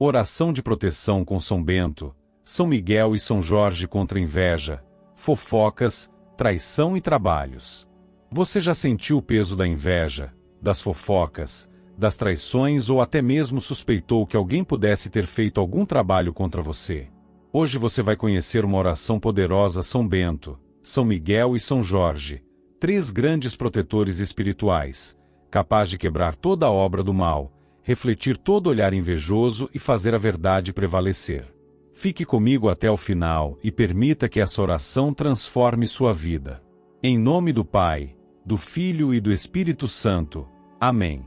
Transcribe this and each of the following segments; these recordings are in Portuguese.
Oração de proteção com São Bento, São Miguel e São Jorge contra inveja, fofocas, traição e trabalhos. Você já sentiu o peso da inveja, das fofocas, das traições ou até mesmo suspeitou que alguém pudesse ter feito algum trabalho contra você? Hoje você vai conhecer uma oração poderosa a São Bento, São Miguel e São Jorge, 3 grandes protetores espirituais, capaz de quebrar toda a obra do mal, refletir todo olhar invejoso e fazer a verdade prevalecer. Fique comigo até o final e permita que essa oração transforme sua vida. Em nome do Pai, do Filho e do Espírito Santo. Amém.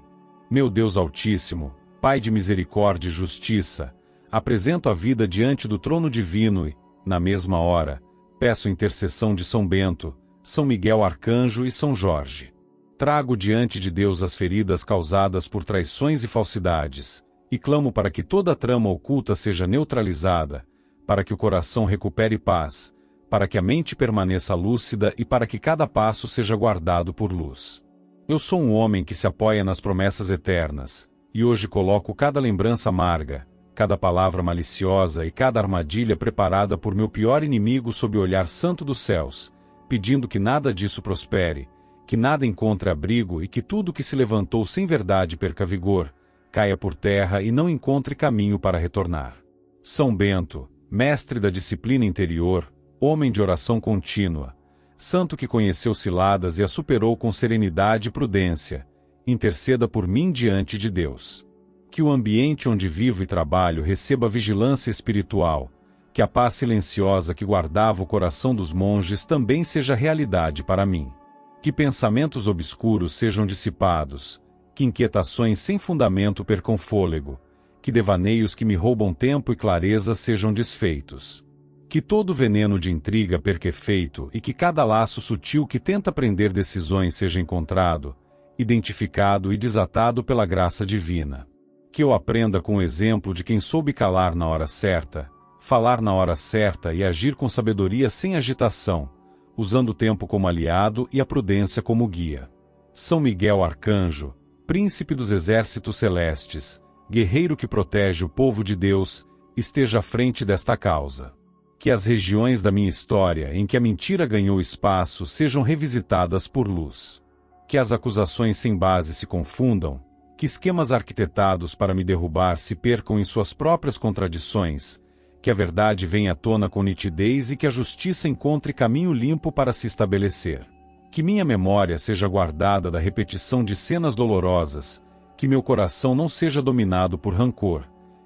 Meu Deus Altíssimo, Pai de misericórdia e justiça, apresento a vida diante do trono divino e, na mesma hora, peço intercessão de São Bento, São Miguel Arcanjo e São Jorge. Trago diante de Deus as feridas causadas por traições e falsidades, e clamo para que toda trama oculta seja neutralizada, para que o coração recupere paz, para que a mente permaneça lúcida e para que cada passo seja guardado por luz. Eu sou um homem que se apoia nas promessas eternas, e hoje coloco cada lembrança amarga, cada palavra maliciosa e cada armadilha preparada por meu pior inimigo sob o olhar santo dos céus, pedindo que nada disso prospere, que nada encontre abrigo e que tudo que se levantou sem verdade perca vigor, caia por terra e não encontre caminho para retornar. São Bento, mestre da disciplina interior, homem de oração contínua, santo que conheceu ciladas e a superou com serenidade e prudência, interceda por mim diante de Deus. Que o ambiente onde vivo e trabalho receba vigilância espiritual, que a paz silenciosa que guardava o coração dos monges também seja realidade para mim. Que pensamentos obscuros sejam dissipados, que inquietações sem fundamento percam fôlego, que devaneios que me roubam tempo e clareza sejam desfeitos. Que todo veneno de intriga perca efeito e que cada laço sutil que tenta prender decisões seja encontrado, identificado e desatado pela graça divina. Que eu aprenda com o exemplo de quem soube calar na hora certa, falar na hora certa e agir com sabedoria sem agitação, usando o tempo como aliado e a prudência como guia. São Miguel Arcanjo, príncipe dos exércitos celestes, guerreiro que protege o povo de Deus, esteja à frente desta causa. Que as regiões da minha história em que a mentira ganhou espaço sejam revisitadas por luz. Que as acusações sem base se confundam, que esquemas arquitetados para me derrubar se percam em suas próprias contradições, que a verdade venha à tona com nitidez e que a justiça encontre caminho limpo para se estabelecer. Que minha memória seja guardada da repetição de cenas dolorosas, que meu coração não seja dominado por rancor,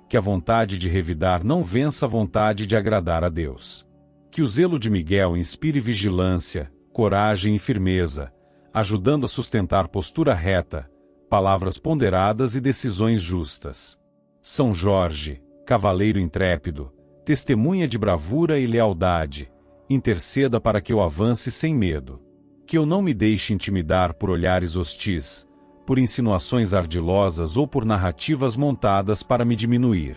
que a vontade de revidar não vença a vontade de agradar a Deus. Que o zelo de Miguel inspire vigilância, coragem e firmeza, ajudando a sustentar postura reta, palavras ponderadas e decisões justas. São Jorge, cavaleiro intrépido, testemunha de bravura e lealdade, interceda para que eu avance sem medo. Que eu não me deixe intimidar por olhares hostis, por insinuações ardilosas ou por narrativas montadas para me diminuir.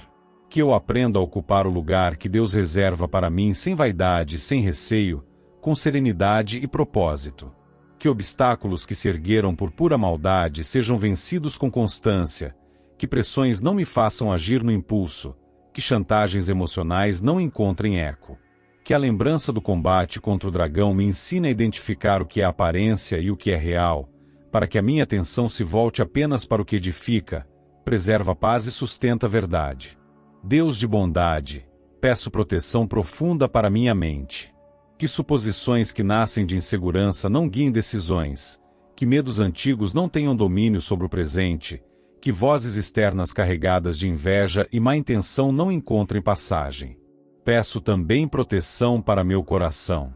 Que eu aprenda a ocupar o lugar que Deus reserva para mim sem vaidade, sem receio, com serenidade e propósito. Que obstáculos que se ergueram por pura maldade sejam vencidos com constância, que pressões não me façam agir no impulso, que chantagens emocionais não encontrem eco. Que a lembrança do combate contra o dragão me ensine a identificar o que é aparência e o que é real, para que a minha atenção se volte apenas para o que edifica, preserva a paz e sustenta a verdade. Deus de bondade, peço proteção profunda para minha mente. Que suposições que nascem de insegurança não guiem decisões, que medos antigos não tenham domínio sobre o presente, que vozes externas carregadas de inveja e má intenção não encontrem passagem. Peço também proteção para meu coração.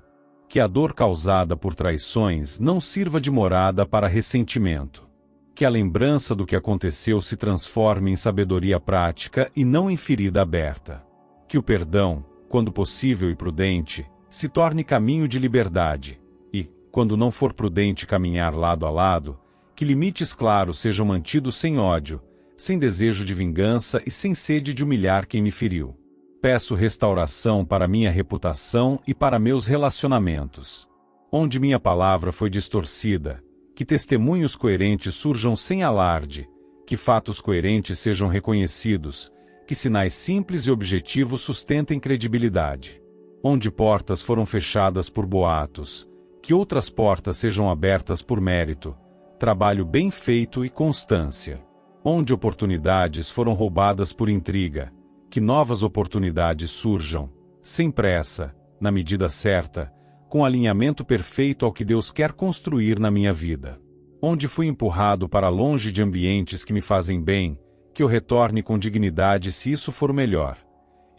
Que a dor causada por traições não sirva de morada para ressentimento. Que a lembrança do que aconteceu se transforme em sabedoria prática e não em ferida aberta. Que o perdão, quando possível e prudente, se torne caminho de liberdade, e, quando não for prudente caminhar lado a lado, que limites claros sejam mantidos sem ódio, sem desejo de vingança e sem sede de humilhar quem me feriu. Peço restauração para minha reputação e para meus relacionamentos. Onde minha palavra foi distorcida, que testemunhos coerentes surjam sem alarde, que fatos coerentes sejam reconhecidos, que sinais simples e objetivos sustentem credibilidade. Onde portas foram fechadas por boatos, que outras portas sejam abertas por mérito, trabalho bem feito e constância. Onde oportunidades foram roubadas por intriga, que novas oportunidades surjam, sem pressa, na medida certa, com alinhamento perfeito ao que Deus quer construir na minha vida. Onde fui empurrado para longe de ambientes que me fazem bem, que eu retorne com dignidade se isso for melhor.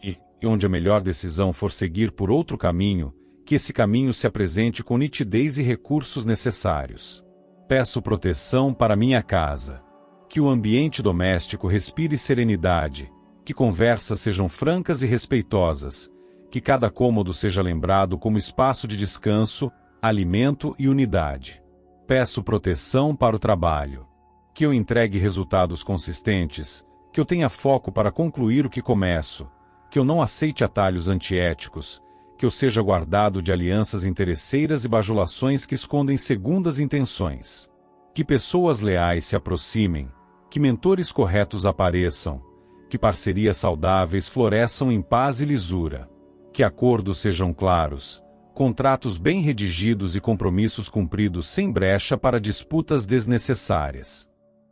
E onde a melhor decisão for seguir por outro caminho, que esse caminho se apresente com nitidez e recursos necessários. Peço proteção para minha casa. Que o ambiente doméstico respire serenidade, que conversas sejam francas e respeitosas, que cada cômodo seja lembrado como espaço de descanso, alimento e unidade. Peço proteção para o trabalho. Que eu entregue resultados consistentes, que eu tenha foco para concluir o que começo, que eu não aceite atalhos antiéticos, que eu seja guardado de alianças interesseiras e bajulações que escondem segundas intenções. Que pessoas leais se aproximem, que mentores corretos apareçam, que parcerias saudáveis floresçam em paz e lisura. Que acordos sejam claros, contratos bem redigidos e compromissos cumpridos sem brecha para disputas desnecessárias.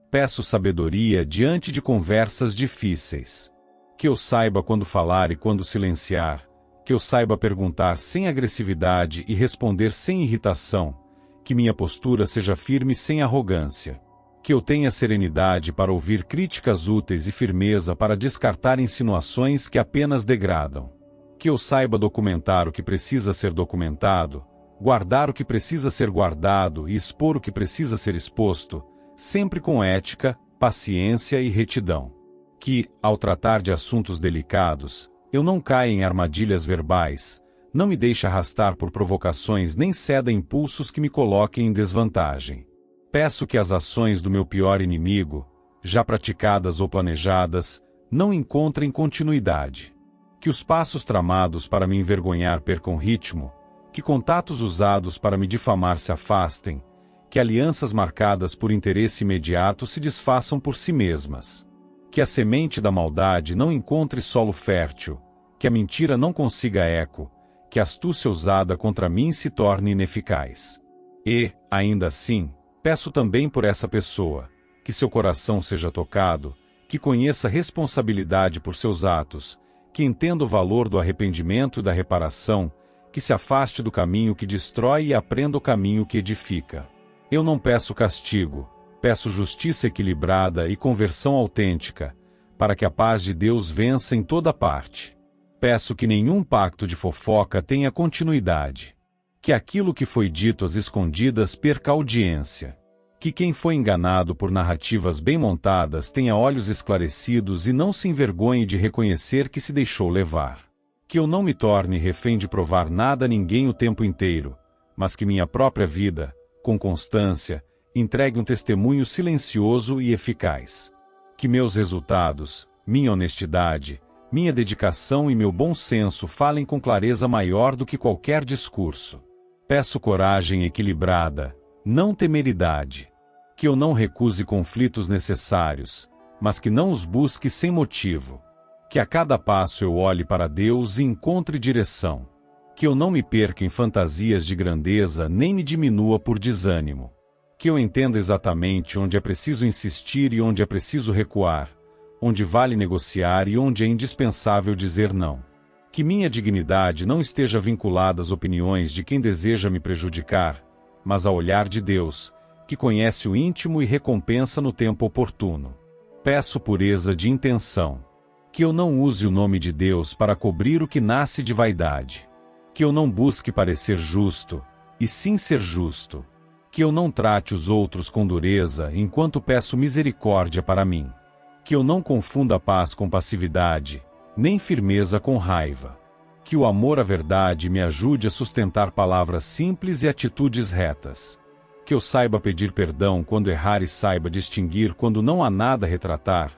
Peço sabedoria diante de conversas difíceis. Que eu saiba quando falar e quando silenciar, que eu saiba perguntar sem agressividade e responder sem irritação, que minha postura seja firme sem arrogância. Que eu tenha serenidade para ouvir críticas úteis e firmeza para descartar insinuações que apenas degradam. Que eu saiba documentar o que precisa ser documentado, guardar o que precisa ser guardado e expor o que precisa ser exposto, sempre com ética, paciência e retidão. Que, ao tratar de assuntos delicados, eu não caia em armadilhas verbais, não me deixe arrastar por provocações nem ceda a impulsos que me coloquem em desvantagem. Peço que as ações do meu pior inimigo, já praticadas ou planejadas, não encontrem continuidade. Que os passos tramados para me envergonhar percam ritmo, que contatos usados para me difamar se afastem, que alianças marcadas por interesse imediato se desfaçam por si mesmas. Que a semente da maldade não encontre solo fértil, que a mentira não consiga eco, que a astúcia usada contra mim se torne ineficaz. E, ainda assim, peço também por essa pessoa, que seu coração seja tocado, que conheça responsabilidade por seus atos, que entenda o valor do arrependimento e da reparação, que se afaste do caminho que destrói e aprenda o caminho que edifica. Eu não peço castigo, peço justiça equilibrada e conversão autêntica, para que a paz de Deus vença em toda parte. Peço que nenhum pacto de fofoca tenha continuidade. Que aquilo que foi dito às escondidas perca audiência. Que quem foi enganado por narrativas bem montadas tenha olhos esclarecidos e não se envergonhe de reconhecer que se deixou levar. Que eu não me torne refém de provar nada a ninguém o tempo inteiro, mas que minha própria vida, com constância, entregue um testemunho silencioso e eficaz. Que meus resultados, minha honestidade, minha dedicação e meu bom senso falem com clareza maior do que qualquer discurso. Peço coragem equilibrada, não temeridade. Que eu não recuse conflitos necessários, mas que não os busque sem motivo. Que a cada passo eu olhe para Deus e encontre direção. Que eu não me perca em fantasias de grandeza nem me diminua por desânimo. Que eu entenda exatamente onde é preciso insistir e onde é preciso recuar, onde vale negociar e onde é indispensável dizer não. Que minha dignidade não esteja vinculada às opiniões de quem deseja me prejudicar, mas ao olhar de Deus, que conhece o íntimo e recompensa no tempo oportuno. Peço pureza de intenção. Que eu não use o nome de Deus para cobrir o que nasce de vaidade. Que eu não busque parecer justo, e sim ser justo. Que eu não trate os outros com dureza enquanto peço misericórdia para mim. Que eu não confunda paz com passividade, nem firmeza com raiva. Que o amor à verdade me ajude a sustentar palavras simples e atitudes retas. Que eu saiba pedir perdão quando errar e saiba distinguir quando não há nada a retratar,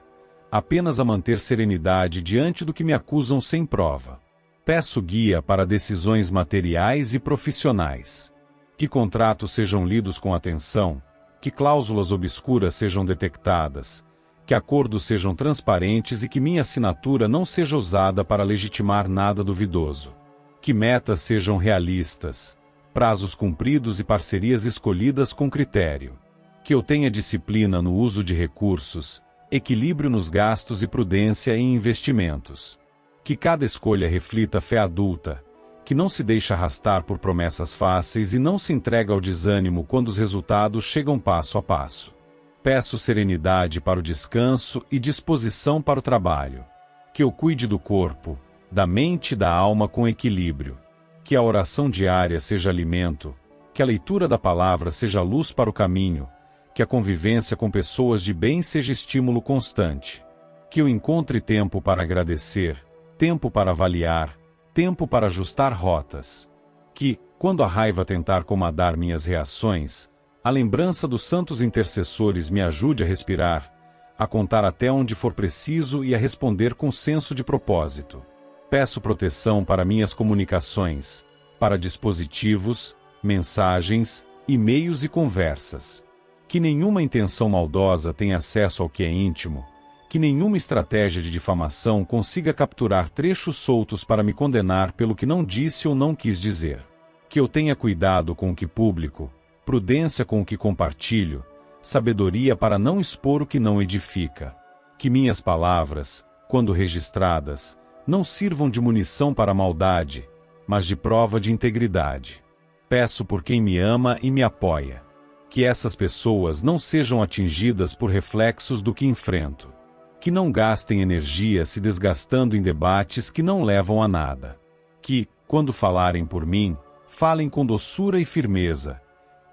apenas a manter serenidade diante do que me acusam sem prova. Peço guia para decisões materiais e profissionais. Que contratos sejam lidos com atenção, que cláusulas obscuras sejam detectadas, que acordos sejam transparentes e que minha assinatura não seja usada para legitimar nada duvidoso. Que metas sejam realistas, prazos cumpridos e parcerias escolhidas com critério. Que eu tenha disciplina no uso de recursos, equilíbrio nos gastos e prudência em investimentos. Que cada escolha reflita fé adulta, que não se deixe arrastar por promessas fáceis e não se entrega ao desânimo quando os resultados chegam passo a passo. Peço serenidade para o descanso e disposição para o trabalho. Que eu cuide do corpo, da mente e da alma com equilíbrio. Que a oração diária seja alimento, que a leitura da palavra seja luz para o caminho, que a convivência com pessoas de bem seja estímulo constante. Que eu encontre tempo para agradecer, tempo para avaliar, tempo para ajustar rotas. Que, quando a raiva tentar comandar minhas reações, a lembrança dos santos intercessores me ajude a respirar, a contar até onde for preciso e a responder com senso de propósito. Peço proteção para minhas comunicações, para dispositivos, mensagens, e-mails e conversas. Que nenhuma intenção maldosa tenha acesso ao que é íntimo, que nenhuma estratégia de difamação consiga capturar trechos soltos para me condenar pelo que não disse ou não quis dizer. Que eu tenha cuidado com o que publico, prudência com o que compartilho, sabedoria para não expor o que não edifica. Que minhas palavras, quando registradas, não sirvam de munição para a maldade, mas de prova de integridade. Peço por quem me ama e me apoia. Que essas pessoas não sejam atingidas por reflexos do que enfrento. Que não gastem energia se desgastando em debates que não levam a nada. Que, quando falarem por mim, falem com doçura e firmeza.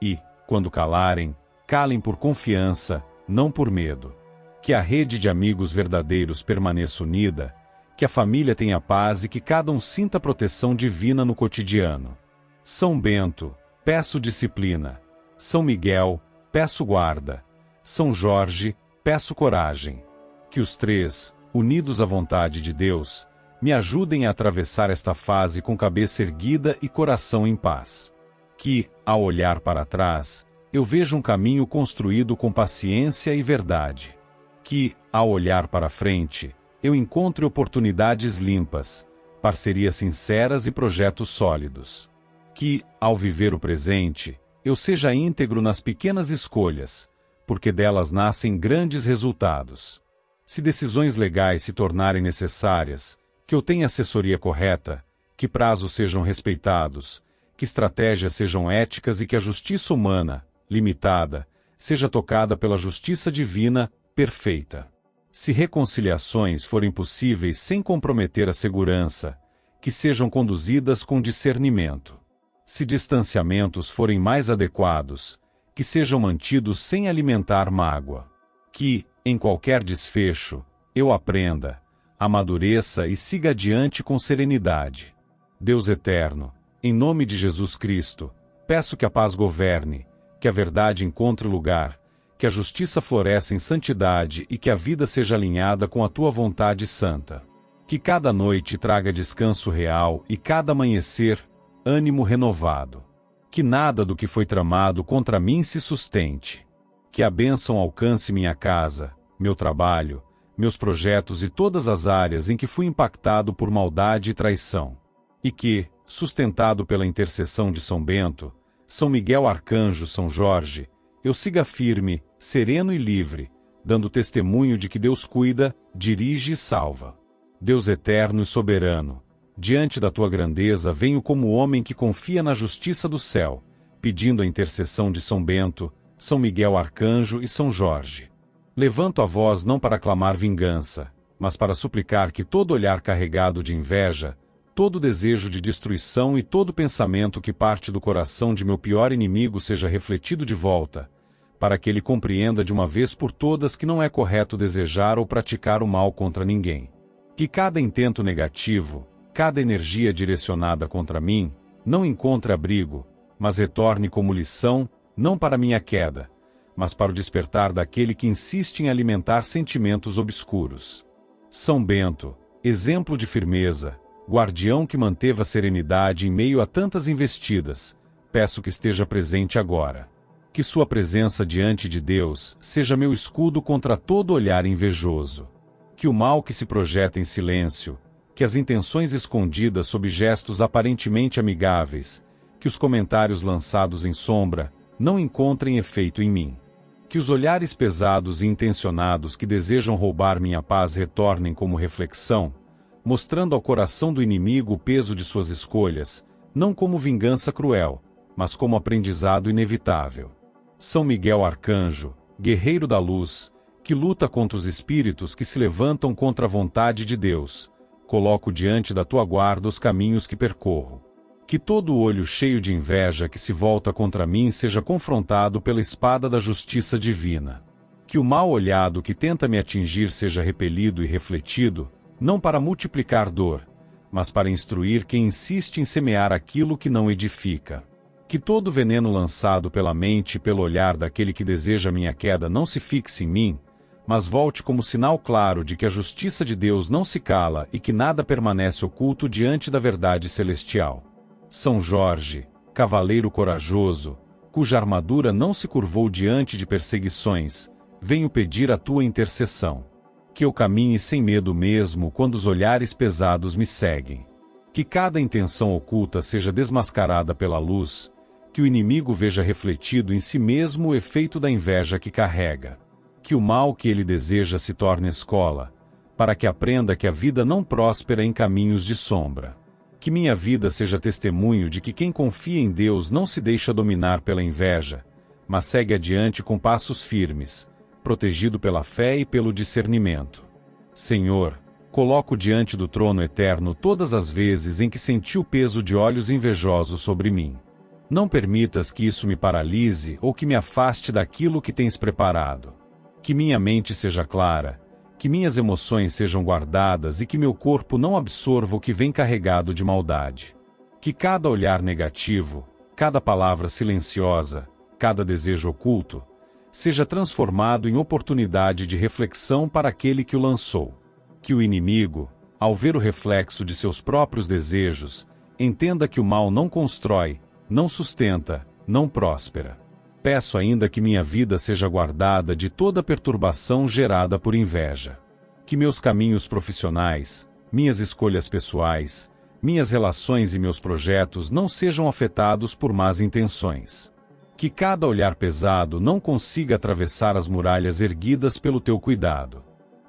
E, quando calarem, calem por confiança, não por medo. Que a rede de amigos verdadeiros permaneça unida, que a família tenha paz e que cada um sinta proteção divina no cotidiano. São Bento, peço disciplina. São Miguel, peço guarda. São Jorge, peço coragem. Que os três, unidos à vontade de Deus, me ajudem a atravessar esta fase com cabeça erguida e coração em paz. Que, ao olhar para trás, eu veja um caminho construído com paciência e verdade. Que, ao olhar para frente, eu encontre oportunidades limpas, parcerias sinceras e projetos sólidos. Que, ao viver o presente, eu seja íntegro nas pequenas escolhas, porque delas nascem grandes resultados. Se decisões legais se tornarem necessárias, que eu tenha assessoria correta, que prazos sejam respeitados, que estratégias sejam éticas e que a justiça humana, limitada, seja tocada pela justiça divina, perfeita. Se reconciliações forem possíveis sem comprometer a segurança, que sejam conduzidas com discernimento. Se distanciamentos forem mais adequados, que sejam mantidos sem alimentar mágoa. Que, em qualquer desfecho, eu aprenda, amadureça e siga adiante com serenidade. Deus eterno, em nome de Jesus Cristo, peço que a paz governe, que a verdade encontre lugar, que a justiça floresça em santidade e que a vida seja alinhada com a tua vontade santa. Que cada noite traga descanso real e cada amanhecer, ânimo renovado. Que nada do que foi tramado contra mim se sustente. Que a bênção alcance minha casa, meu trabalho, meus projetos e todas as áreas em que fui impactado por maldade e traição. E que, sustentado pela intercessão de São Bento, São Miguel Arcanjo, São Jorge, eu siga firme, sereno e livre, dando testemunho de que Deus cuida, dirige e salva. Deus eterno e soberano, diante da tua grandeza venho como homem que confia na justiça do céu, pedindo a intercessão de São Bento, São Miguel Arcanjo e São Jorge. Levanto a voz não para clamar vingança, mas para suplicar que todo olhar carregado de inveja, todo desejo de destruição e todo pensamento que parte do coração de meu pior inimigo seja refletido de volta, para que ele compreenda de uma vez por todas que não é correto desejar ou praticar o mal contra ninguém. Que cada intento negativo, cada energia direcionada contra mim, não encontre abrigo, mas retorne como lição, não para minha queda, mas para o despertar daquele que insiste em alimentar sentimentos obscuros. São Bento, exemplo de firmeza, guardião que manteve a serenidade em meio a tantas investidas, peço que esteja presente agora. Que sua presença diante de Deus seja meu escudo contra todo olhar invejoso. Que o mal que se projeta em silêncio, que as intenções escondidas sob gestos aparentemente amigáveis, que os comentários lançados em sombra, não encontrem efeito em mim. Que os olhares pesados e intencionados que desejam roubar minha paz retornem como reflexão, mostrando ao coração do inimigo o peso de suas escolhas, não como vingança cruel, mas como aprendizado inevitável. São Miguel Arcanjo, guerreiro da luz, que luta contra os espíritos que se levantam contra a vontade de Deus, coloco diante da tua guarda os caminhos que percorro. Que todo olho cheio de inveja que se volta contra mim seja confrontado pela espada da justiça divina. Que o mal olhado que tenta me atingir seja repelido e refletido, não para multiplicar dor, mas para instruir quem insiste em semear aquilo que não edifica. Que todo veneno lançado pela mente e pelo olhar daquele que deseja minha queda não se fixe em mim, mas volte como sinal claro de que a justiça de Deus não se cala e que nada permanece oculto diante da verdade celestial. São Jorge, cavaleiro corajoso, cuja armadura não se curvou diante de perseguições, venho pedir a tua intercessão. Que eu caminhe sem medo mesmo quando os olhares pesados me seguem. Que cada intenção oculta seja desmascarada pela luz, que o inimigo veja refletido em si mesmo o efeito da inveja que carrega. Que o mal que ele deseja se torne escola, para que aprenda que a vida não próspera em caminhos de sombra. Que minha vida seja testemunho de que quem confia em Deus não se deixa dominar pela inveja, mas segue adiante com passos firmes, protegido pela fé e pelo discernimento. Senhor, coloco diante do trono eterno todas as vezes em que senti o peso de olhos invejosos sobre mim. Não permitas que isso me paralise ou que me afaste daquilo que tens preparado. Que minha mente seja clara, que minhas emoções sejam guardadas e que meu corpo não absorva o que vem carregado de maldade. Que cada olhar negativo, cada palavra silenciosa, cada desejo oculto, seja transformado em oportunidade de reflexão para aquele que o lançou. Que o inimigo, ao ver o reflexo de seus próprios desejos, entenda que o mal não constrói, não sustenta, não próspera. Peço ainda que minha vida seja guardada de toda perturbação gerada por inveja. Que meus caminhos profissionais, minhas escolhas pessoais, minhas relações e meus projetos não sejam afetados por más intenções. Que cada olhar pesado não consiga atravessar as muralhas erguidas pelo teu cuidado.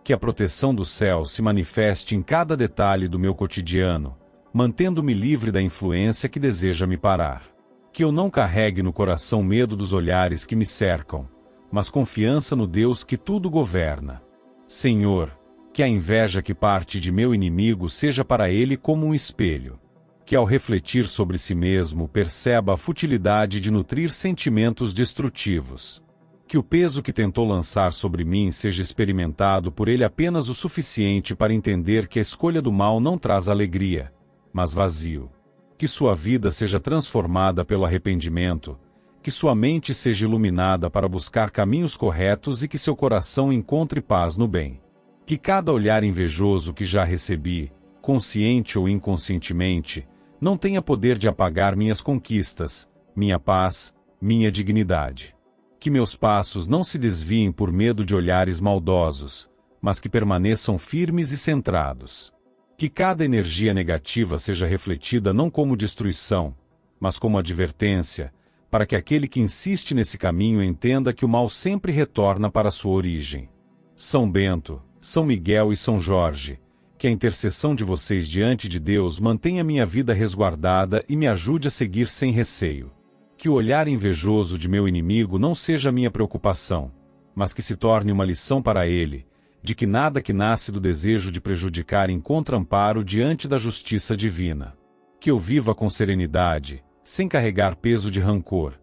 Que a proteção do céu se manifeste em cada detalhe do meu cotidiano, mantendo-me livre da influência que deseja me parar. Que eu não carregue no coração medo dos olhares que me cercam, mas confiança no Deus que tudo governa. Senhor, que a inveja que parte de meu inimigo seja para ele como um espelho. Que ao refletir sobre si mesmo perceba a futilidade de nutrir sentimentos destrutivos. Que o peso que tentou lançar sobre mim seja experimentado por ele apenas o suficiente para entender que a escolha do mal não traz alegria, mas vazio. Que sua vida seja transformada pelo arrependimento, que sua mente seja iluminada para buscar caminhos corretos e que seu coração encontre paz no bem. Que cada olhar invejoso que já recebi, consciente ou inconscientemente, não tenha poder de apagar minhas conquistas, minha paz, minha dignidade. Que meus passos não se desviem por medo de olhares maldosos, mas que permaneçam firmes e centrados. Que cada energia negativa seja refletida não como destruição, mas como advertência, para que aquele que insiste nesse caminho entenda que o mal sempre retorna para sua origem. São Bento, São Miguel e São Jorge, que a intercessão de vocês diante de Deus mantenha minha vida resguardada e me ajude a seguir sem receio. Que o olhar invejoso de meu inimigo não seja minha preocupação, mas que se torne uma lição para ele, de que nada que nasce do desejo de prejudicar encontra amparo diante da justiça divina. Que eu viva com serenidade, sem carregar peso de rancor,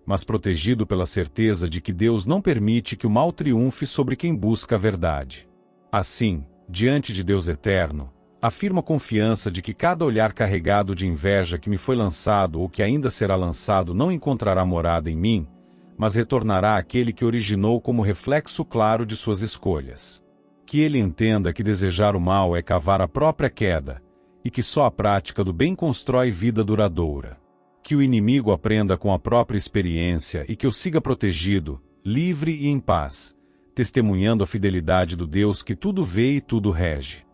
mas protegido pela certeza de que Deus não permite que o mal triunfe sobre quem busca a verdade. Assim, diante de Deus eterno, afirmo a confiança de que cada olhar carregado de inveja que me foi lançado ou que ainda será lançado não encontrará morada em mim, mas retornará àquele que originou como reflexo claro de suas escolhas. Que ele entenda que desejar o mal é cavar a própria queda, e que só a prática do bem constrói vida duradoura. Que o inimigo aprenda com a própria experiência e que eu siga protegido, livre e em paz, testemunhando a fidelidade do Deus que tudo vê e tudo rege.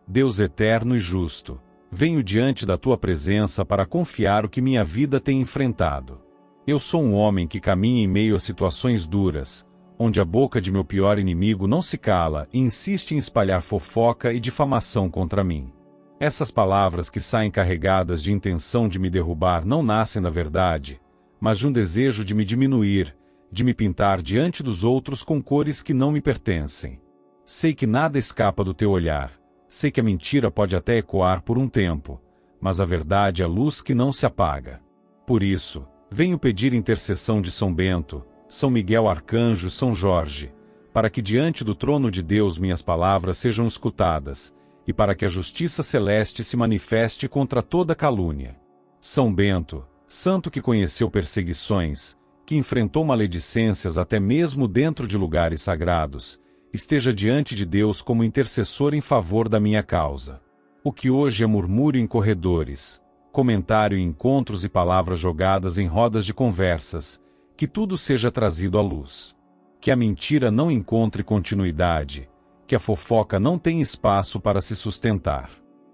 Deus eterno e justo, venho diante da tua presença para confiar o que minha vida tem enfrentado. Eu sou um homem que caminha em meio a situações duras, onde a boca de meu pior inimigo não se cala e insiste em espalhar fofoca e difamação contra mim. Essas palavras que saem carregadas de intenção de me derrubar não nascem da verdade, mas de um desejo de me diminuir, de me pintar diante dos outros com cores que não me pertencem. Sei que nada escapa do teu olhar, sei que a mentira pode até ecoar por um tempo, mas a verdade é a luz que não se apaga. Por isso, venho pedir intercessão de São Bento, São Miguel Arcanjo e São Jorge, para que diante do trono de Deus minhas palavras sejam escutadas, e para que a justiça celeste se manifeste contra toda calúnia. São Bento, santo que conheceu perseguições, que enfrentou maledicências até mesmo dentro de lugares sagrados, esteja diante de Deus como intercessor em favor da minha causa. O que hoje é murmúrio em corredores, comentário em encontros e palavras jogadas em rodas de conversas, que tudo seja trazido à luz. Que a mentira não encontre continuidade, que a fofoca não tenha espaço para se sustentar.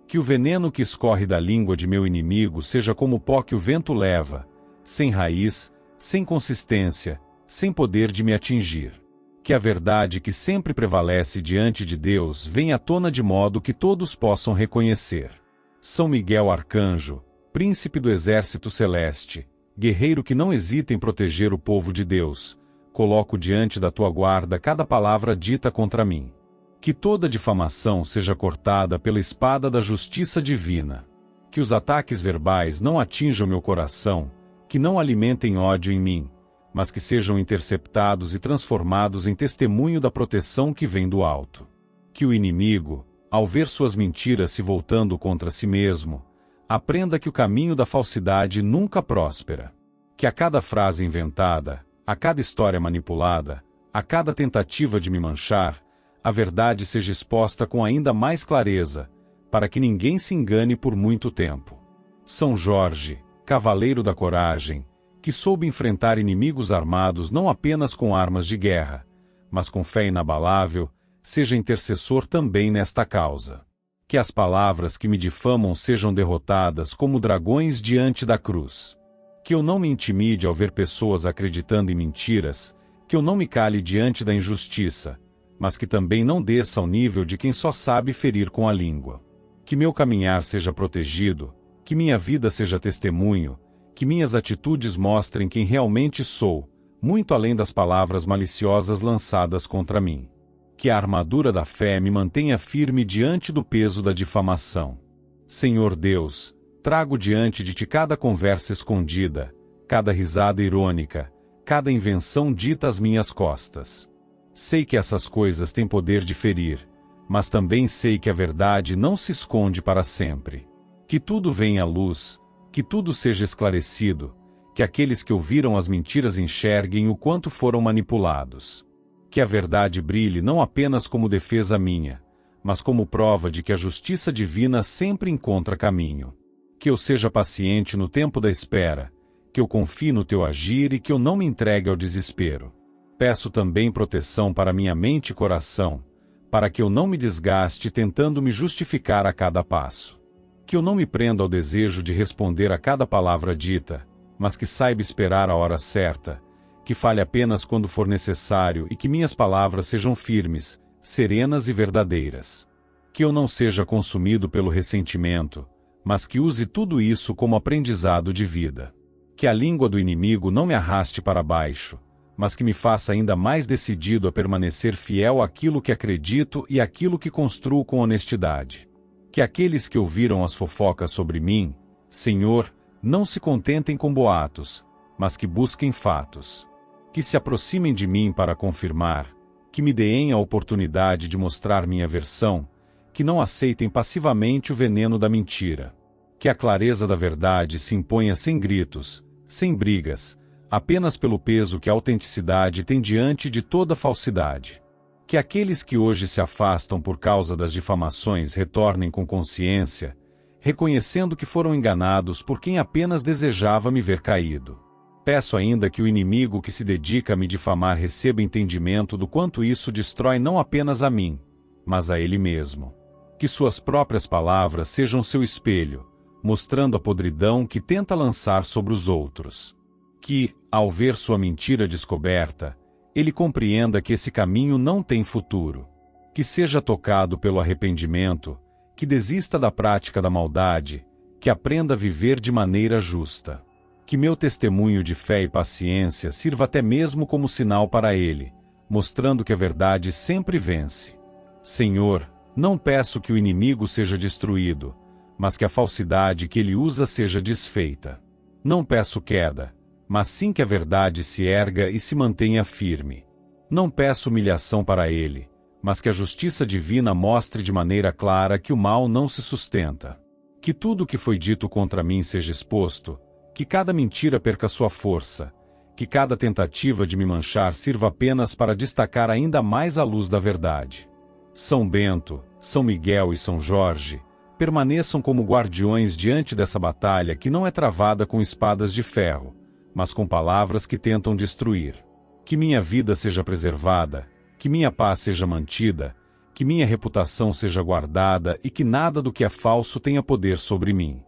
Que o veneno que escorre da língua de meu inimigo seja como o pó que o vento leva, sem raiz, sem consistência, sem poder de me atingir. Que a verdade que sempre prevalece diante de Deus venha à tona de modo que todos possam reconhecer. São Miguel Arcanjo, príncipe do exército celeste, guerreiro que não hesita em proteger o povo de Deus, coloco diante da tua guarda cada palavra dita contra mim. Que toda difamação seja cortada pela espada da justiça divina. Que os ataques verbais não atinjam meu coração, que não alimentem ódio em mim, mas que sejam interceptados e transformados em testemunho da proteção que vem do alto. Que o inimigo, ao ver suas mentiras se voltando contra si mesmo, aprenda que o caminho da falsidade nunca próspera. Que a cada frase inventada, a cada história manipulada, a cada tentativa de me manchar, a verdade seja exposta com ainda mais clareza, para que ninguém se engane por muito tempo. São Jorge, cavaleiro da coragem, que soube enfrentar inimigos armados não apenas com armas de guerra, mas com fé inabalável, seja intercessor também nesta causa. Que as palavras que me difamam sejam derrotadas como dragões diante da cruz. Que eu não me intimide ao ver pessoas acreditando em mentiras, que eu não me cale diante da injustiça, mas que também não desça ao nível de quem só sabe ferir com a língua. Que meu caminhar seja protegido, que minha vida seja testemunho, que minhas atitudes mostrem quem realmente sou, muito além das palavras maliciosas lançadas contra mim. Que a armadura da fé me mantenha firme diante do peso da difamação. Senhor Deus, trago diante de ti cada conversa escondida, cada risada irônica, cada invenção dita às minhas costas. Sei que essas coisas têm poder de ferir, mas também sei que a verdade não se esconde para sempre. Que tudo venha à luz, que tudo seja esclarecido, que aqueles que ouviram as mentiras enxerguem o quanto foram manipulados. Que a verdade brilhe não apenas como defesa minha, mas como prova de que a justiça divina sempre encontra caminho. Que eu seja paciente no tempo da espera, que eu confie no teu agir e que eu não me entregue ao desespero. Peço também proteção para minha mente e coração, para que eu não me desgaste tentando me justificar a cada passo. Que eu não me prenda ao desejo de responder a cada palavra dita, mas que saiba esperar a hora certa, que fale apenas quando for necessário e que minhas palavras sejam firmes, serenas e verdadeiras. Que eu não seja consumido pelo ressentimento, mas que use tudo isso como aprendizado de vida. Que a língua do inimigo não me arraste para baixo, mas que me faça ainda mais decidido a permanecer fiel àquilo que acredito e àquilo que construo com honestidade. Que aqueles que ouviram as fofocas sobre mim, Senhor, não se contentem com boatos, mas que busquem fatos. Que se aproximem de mim para confirmar, que me deem a oportunidade de mostrar minha versão, que não aceitem passivamente o veneno da mentira. Que a clareza da verdade se imponha sem gritos, sem brigas, apenas pelo peso que a autenticidade tem diante de toda falsidade. Que aqueles que hoje se afastam por causa das difamações retornem com consciência, reconhecendo que foram enganados por quem apenas desejava me ver caído. Peço ainda que o inimigo que se dedica a me difamar receba entendimento do quanto isso destrói não apenas a mim, mas a ele mesmo. Que suas próprias palavras sejam seu espelho, mostrando a podridão que tenta lançar sobre os outros. Que, ao ver sua mentira descoberta, ele compreenda que esse caminho não tem futuro. Que seja tocado pelo arrependimento, que desista da prática da maldade, que aprenda a viver de maneira justa. Que meu testemunho de fé e paciência sirva até mesmo como sinal para ele, mostrando que a verdade sempre vence. Senhor, não peço que o inimigo seja destruído, mas que a falsidade que ele usa seja desfeita. Não peço queda, mas sim que a verdade se erga e se mantenha firme. Não peço humilhação para ele, mas que a justiça divina mostre de maneira clara que o mal não se sustenta. Que tudo o que foi dito contra mim seja exposto, que cada mentira perca sua força, que cada tentativa de me manchar sirva apenas para destacar ainda mais a luz da verdade. São Bento, São Miguel e São Jorge, permaneçam como guardiões diante dessa batalha que não é travada com espadas de ferro, mas com palavras que tentam destruir. Que minha vida seja preservada, que minha paz seja mantida, que minha reputação seja guardada e que nada do que é falso tenha poder sobre mim.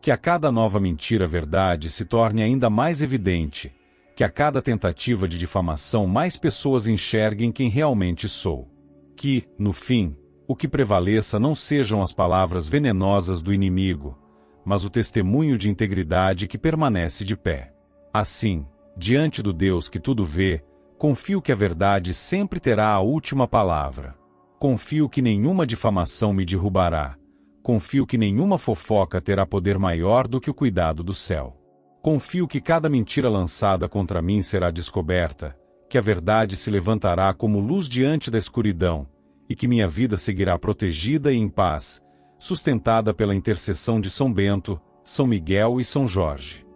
Que a cada nova mentira verdade se torne ainda mais evidente, que a cada tentativa de difamação mais pessoas enxerguem quem realmente sou. Que, no fim, o que prevaleça não sejam as palavras venenosas do inimigo, mas o testemunho de integridade que permanece de pé. Assim, diante do Deus que tudo vê, confio que a verdade sempre terá a última palavra. Confio que nenhuma difamação me derrubará. Confio que nenhuma fofoca terá poder maior do que o cuidado do céu. Confio que cada mentira lançada contra mim será descoberta, que a verdade se levantará como luz diante da escuridão, e que minha vida seguirá protegida e em paz, sustentada pela intercessão de São Bento, São Miguel e São Jorge.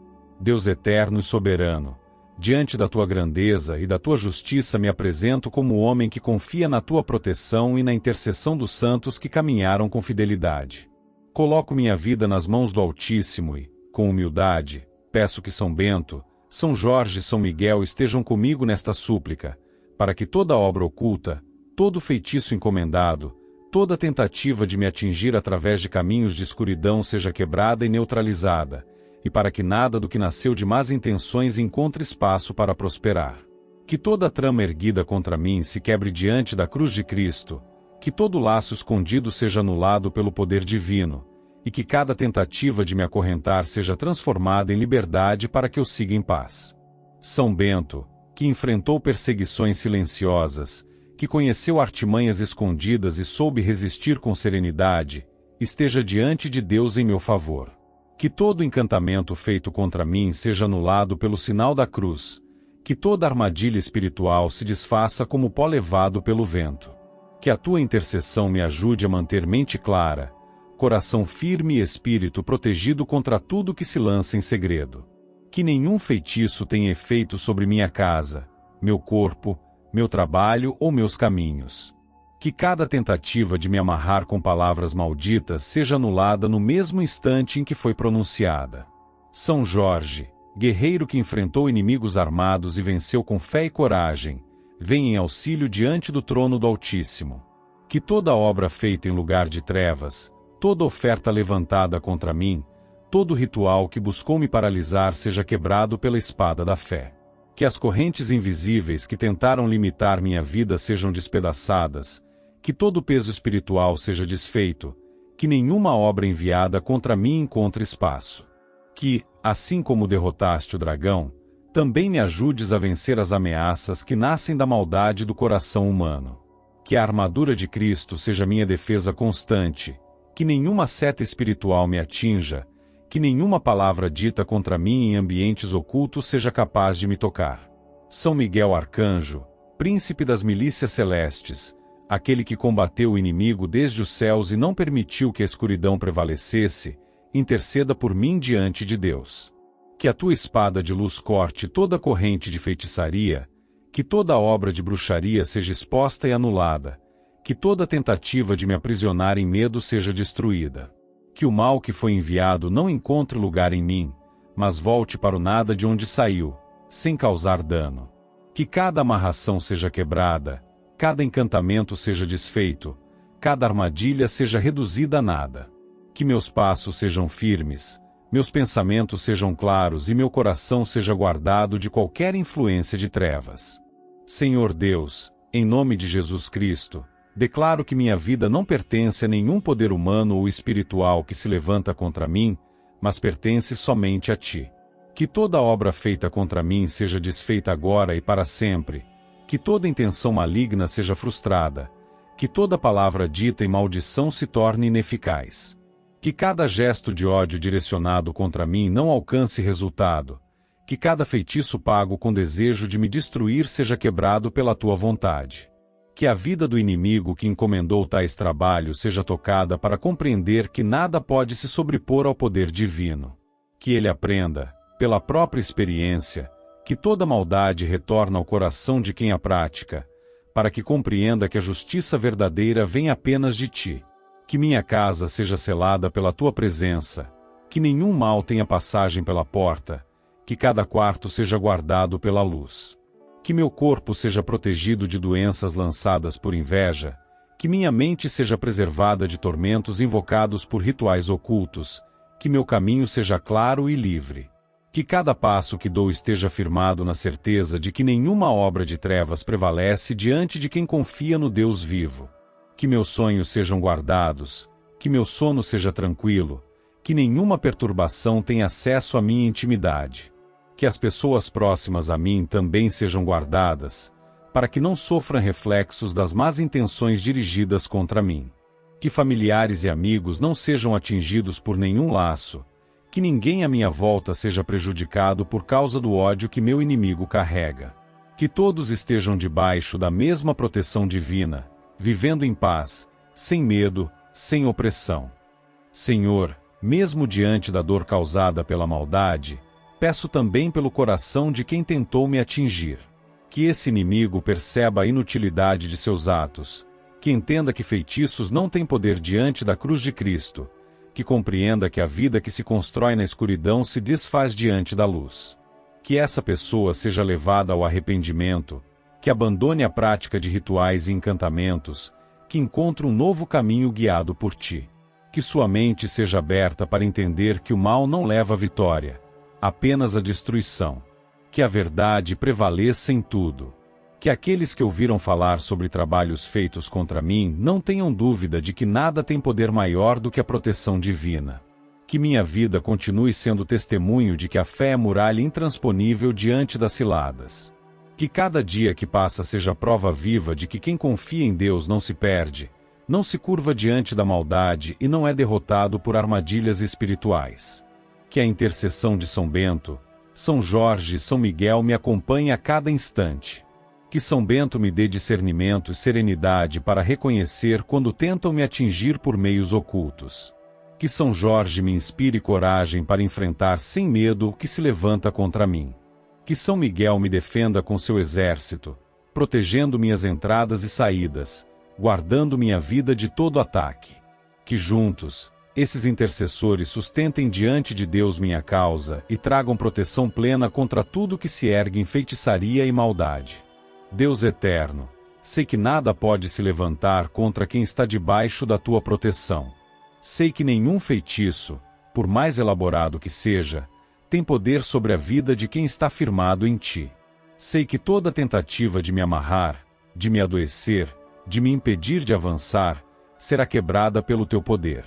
Deus eterno e soberano, diante da tua grandeza e da tua justiça me apresento como homem que confia na tua proteção e na intercessão dos santos que caminharam com fidelidade. Coloco minha vida nas mãos do Altíssimo e, com humildade, peço que São Bento, São Jorge e São Miguel estejam comigo nesta súplica, para que toda obra oculta, todo feitiço encomendado, toda tentativa de me atingir através de caminhos de escuridão seja quebrada e neutralizada, e para que nada do que nasceu de más intenções encontre espaço para prosperar. Que toda trama erguida contra mim se quebre diante da cruz de Cristo, que todo laço escondido seja anulado pelo poder divino, e que cada tentativa de me acorrentar seja transformada em liberdade para que eu siga em paz. São Bento, que enfrentou perseguições silenciosas, que conheceu artimanhas escondidas e soube resistir com serenidade, esteja diante de Deus em meu favor. Que todo encantamento feito contra mim seja anulado pelo sinal da cruz, que toda armadilha espiritual se desfaça como pó levado pelo vento. Que a tua intercessão me ajude a manter mente clara, coração firme e espírito protegido contra tudo que se lança em segredo. Que nenhum feitiço tenha efeito sobre minha casa, meu corpo, meu trabalho ou meus caminhos. Que cada tentativa de me amarrar com palavras malditas seja anulada no mesmo instante em que foi pronunciada. São Jorge, guerreiro que enfrentou inimigos armados e venceu com fé e coragem, vem em auxílio diante do trono do Altíssimo. Que toda obra feita em lugar de trevas, toda oferta levantada contra mim, todo ritual que buscou me paralisar seja quebrado pela espada da fé. Que as correntes invisíveis que tentaram limitar minha vida sejam despedaçadas, que todo peso espiritual seja desfeito, que nenhuma obra enviada contra mim encontre espaço. Que, assim como derrotaste o dragão, também me ajudes a vencer as ameaças que nascem da maldade do coração humano. Que a armadura de Cristo seja minha defesa constante, que nenhuma seta espiritual me atinja, que nenhuma palavra dita contra mim em ambientes ocultos seja capaz de me tocar. São Miguel Arcanjo, príncipe das milícias celestes, aquele que combateu o inimigo desde os céus e não permitiu que a escuridão prevalecesse, interceda por mim diante de Deus. Que a tua espada de luz corte toda corrente de feitiçaria, que toda obra de bruxaria seja exposta e anulada, que toda tentativa de me aprisionar em medo seja destruída. Que que o mal que foi enviado não encontre lugar em mim, mas volte para o nada de onde saiu, sem causar dano. Que cada amarração seja quebrada, cada encantamento seja desfeito, cada armadilha seja reduzida a nada. Que meus passos sejam firmes, meus pensamentos sejam claros e meu coração seja guardado de qualquer influência de trevas. Senhor Deus, em nome de Jesus Cristo, declaro que minha vida não pertence a nenhum poder humano ou espiritual que se levanta contra mim, mas pertence somente a Ti. Que toda obra feita contra mim seja desfeita agora e para sempre, que toda intenção maligna seja frustrada, que toda palavra dita em maldição se torne ineficaz. Que cada gesto de ódio direcionado contra mim não alcance resultado, que cada feitiço pago com desejo de me destruir seja quebrado pela Tua vontade. Que a vida do inimigo que encomendou tais trabalhos seja tocada para compreender que nada pode se sobrepor ao poder divino. Que ele aprenda, pela própria experiência, que toda maldade retorna ao coração de quem a pratica, para que compreenda que a justiça verdadeira vem apenas de Ti. Que minha casa seja selada pela Tua presença, que nenhum mal tenha passagem pela porta, que cada quarto seja guardado pela luz. Que meu corpo seja protegido de doenças lançadas por inveja, que minha mente seja preservada de tormentos invocados por rituais ocultos, que meu caminho seja claro e livre. Que cada passo que dou esteja firmado na certeza de que nenhuma obra de trevas prevalece diante de quem confia no Deus vivo. Que meus sonhos sejam guardados, que meu sono seja tranquilo, que nenhuma perturbação tenha acesso à minha intimidade. Que as pessoas próximas a mim também sejam guardadas, para que não sofram reflexos das más intenções dirigidas contra mim. Que familiares e amigos não sejam atingidos por nenhum laço, que ninguém à minha volta seja prejudicado por causa do ódio que meu inimigo carrega. Que todos estejam debaixo da mesma proteção divina, vivendo em paz, sem medo, sem opressão. Senhor, mesmo diante da dor causada pela maldade, peço também pelo coração de quem tentou me atingir. Que esse inimigo perceba a inutilidade de seus atos, que entenda que feitiços não têm poder diante da cruz de Cristo, que compreenda que a vida que se constrói na escuridão se desfaz diante da luz. Que essa pessoa seja levada ao arrependimento, que abandone a prática de rituais e encantamentos, que encontre um novo caminho guiado por Ti. Que sua mente seja aberta para entender que o mal não leva à vitória, apenas a destruição. Que a verdade prevaleça em tudo. Que aqueles que ouviram falar sobre trabalhos feitos contra mim não tenham dúvida de que nada tem poder maior do que a proteção divina. Que minha vida continue sendo testemunho de que a fé é muralha intransponível diante das ciladas. Que cada dia que passa seja prova viva de que quem confia em Deus não se perde, não se curva diante da maldade e não é derrotado por armadilhas espirituais. Que a intercessão de São Bento, São Jorge e São Miguel me acompanhe a cada instante. Que São Bento me dê discernimento e serenidade para reconhecer quando tentam me atingir por meios ocultos. Que São Jorge me inspire coragem para enfrentar sem medo o que se levanta contra mim. Que São Miguel me defenda com seu exército, protegendo minhas entradas e saídas, guardando minha vida de todo ataque. Que juntos, esses intercessores sustentem diante de Deus minha causa e tragam proteção plena contra tudo que se ergue em feitiçaria e maldade. Deus eterno, sei que nada pode se levantar contra quem está debaixo da Tua proteção. Sei que nenhum feitiço, por mais elaborado que seja, tem poder sobre a vida de quem está firmado em Ti. Sei que toda tentativa de me amarrar, de me adoecer, de me impedir de avançar, será quebrada pelo Teu poder.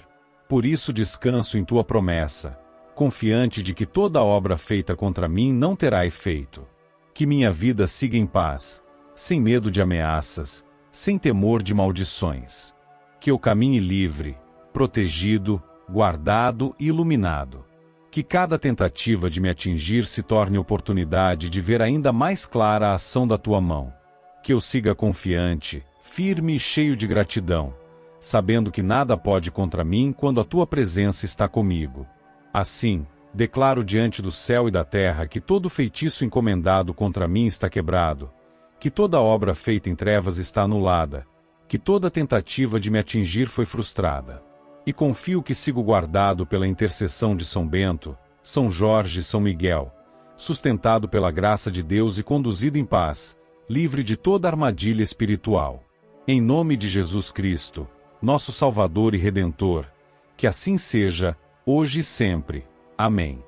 Por isso descanso em Tua promessa, confiante de que toda obra feita contra mim não terá efeito. Que minha vida siga em paz, sem medo de ameaças, sem temor de maldições. Que eu caminhe livre, protegido, guardado e iluminado. Que cada tentativa de me atingir se torne oportunidade de ver ainda mais clara a ação da Tua mão. Que eu siga confiante, firme e cheio de gratidão, sabendo que nada pode contra mim quando a Tua presença está comigo. Assim, declaro diante do céu e da terra que todo feitiço encomendado contra mim está quebrado, que toda obra feita em trevas está anulada, que toda tentativa de me atingir foi frustrada. E confio que sigo guardado pela intercessão de São Bento, São Jorge e São Miguel, sustentado pela graça de Deus e conduzido em paz, livre de toda armadilha espiritual. Em nome de Jesus Cristo, nosso Salvador e Redentor, que assim seja, hoje e sempre. Amém.